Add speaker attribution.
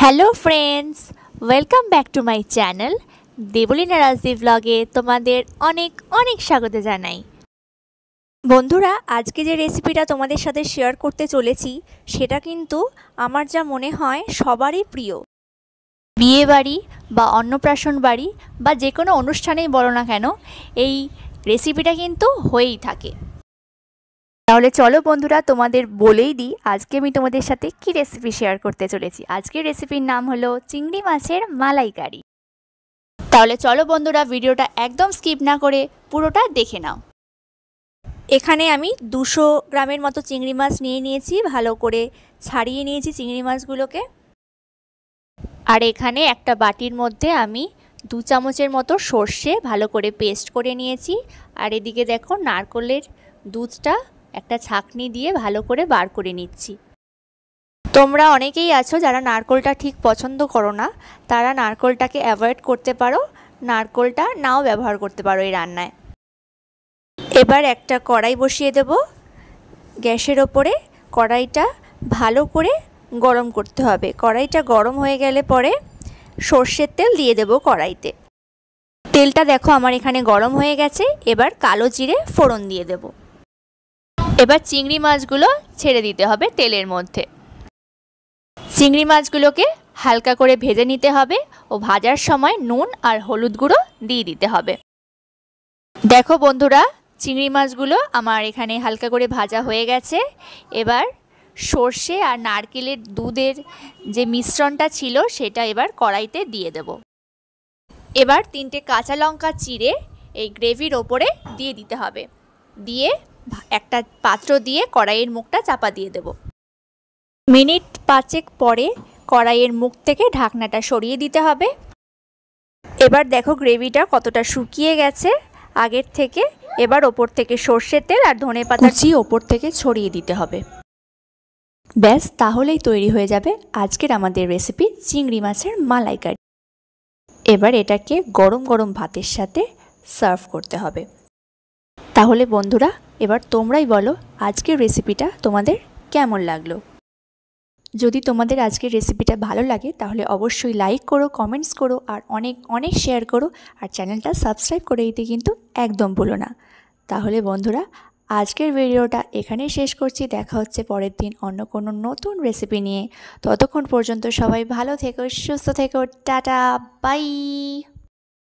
Speaker 1: Hello friends, welcome back to my channel Debolina Rajdeep ব্লগে তোমাদের অনেক অনেক স্বাগত জানাই। বন্ধুরা, আজকে যে রেসিপিটা তোমাদের সাথে শেয়ার করতে চলেছি সেটা কিন্তু আমার যা মনে হয় সবারই প্রিয়। বিয়ে বাড়ি বা অন্নপ্রাশন বাড়ি বা যে কোনো অনুষ্ঠানেই বলো না কেন, এই রেসিপিটা কিন্তু হয়েই থাকে। তাহলে চলো বন্ধুরা, তোমাদের বলেই দিই আজকে আমি তোমাদের সাথে কি রেসিপি শেয়ার করতে চলেছি। আজকের রেসিপির নাম হলো চিংড়ি মাছের মালাইকারি। তাহলে চলো বন্ধুরা, ভিডিওটা একদম স্কিপ না করে পুরোটা দেখে নাও। এখানে আমি 200 গ্রামের মতো চিংড়ি মাছ নিয়ে নিয়েছি, ভালো করে ছাড়িয়ে নিয়েছি চিংড়ি মাছগুলোকে। আর এখানে একটা বাটির মধ্যে আমি 2 চামচের মতো সর্ষে ভালো করে পেস্ট করে নিয়েছি। আর এদিকে দেখো নারকেলের দুধটা একটা ছাঁকনি দিয়ে ভালো করে বার করে নিচ্ছি। তোমরা অনেকেই আছো যারা নারকেলটা ঠিক পছন্দ করো না, তারা নারকেলটাকে অ্যাভয়েড করতে পারো, নারকেলটা নাও ব্যবহার করতে পারো এই রান্নায়। এবার একটা কড়াই বসিয়ে দেব গ্যাসের ওপরে। কড়াইটা ভালো করে গরম করতে হবে। কড়াইটা গরম হয়ে গেলে পরে সর্ষের তেল দিয়ে দেব কড়াইতে। তেলটা দেখো আমার এখানে গরম হয়ে গেছে। এবার কালো জিরে ফোড়ন দিয়ে দেব। এবার চিংড়ি মাছগুলো ছেড়ে দিতে হবে তেলের মধ্যে। চিংড়ি মাছগুলোকে হালকা করে ভেজে নিতে হবে ও ভাজার সময় নুন আর হলুদ গুঁড়ো দিয়ে দিতে হবে। দেখো বন্ধুরা, চিংড়ি মাছগুলো আমার এখানে হালকা করে ভাজা হয়ে গেছে। এবার সর্ষে আর নারকেলের দুধের যে মিশ্রণটা ছিল সেটা এবার কড়াইতে দিয়ে দেব। এবার 3টে কাঁচা লঙ্কা চিড়ে এই গ্রেভির ওপরে দিয়ে দিতে হবে। দিয়ে একটা পাত্র দিয়ে কড়াইয়ের মুখটা চাপা দিয়ে দেব। মিনিট 5 পরে কড়াইয়ের মুখ থেকে ঢাকনাটা সরিয়ে দিতে হবে। এবার দেখো গ্রেভিটা কতটা শুকিয়ে গেছে আগের থেকে। এবার ওপর থেকে সর্ষের তেল আর ধনেপাতা কুচি ওপর থেকে ছড়িয়ে দিতে হবে। ব্যাস, তাহলেই তৈরি হয়ে যাবে আজকের আমাদের রেসিপি চিংড়ি মাছের মালাইকারি। এবার এটাকে গরম গরম ভাতের সাথে সার্ভ করতে হবে। তাহলে বন্ধুরা, এবার তোমরাই বলো আজকের রেসিপিটা তোমাদের কেমন লাগলো। যদি তোমাদের আজকের রেসিপিটা ভালো লাগে তাহলে অবশ্যই লাইক করো, কমেন্টস করো আর অনেক অনেক শেয়ার করো। আর চ্যানেলটা সাবস্ক্রাইব করে দিতে কিন্তু একদম ভুলো না। তাহলে বন্ধুরা, আজকের ভিডিওটা এখানেই শেষ করছি। দেখা হচ্ছে পরের দিন অন্য কোনো নতুন রেসিপি নিয়ে। ততক্ষণ পর্যন্ত সবাই ভালো থেকো, সুস্থ থেকো, টাটা, বাই।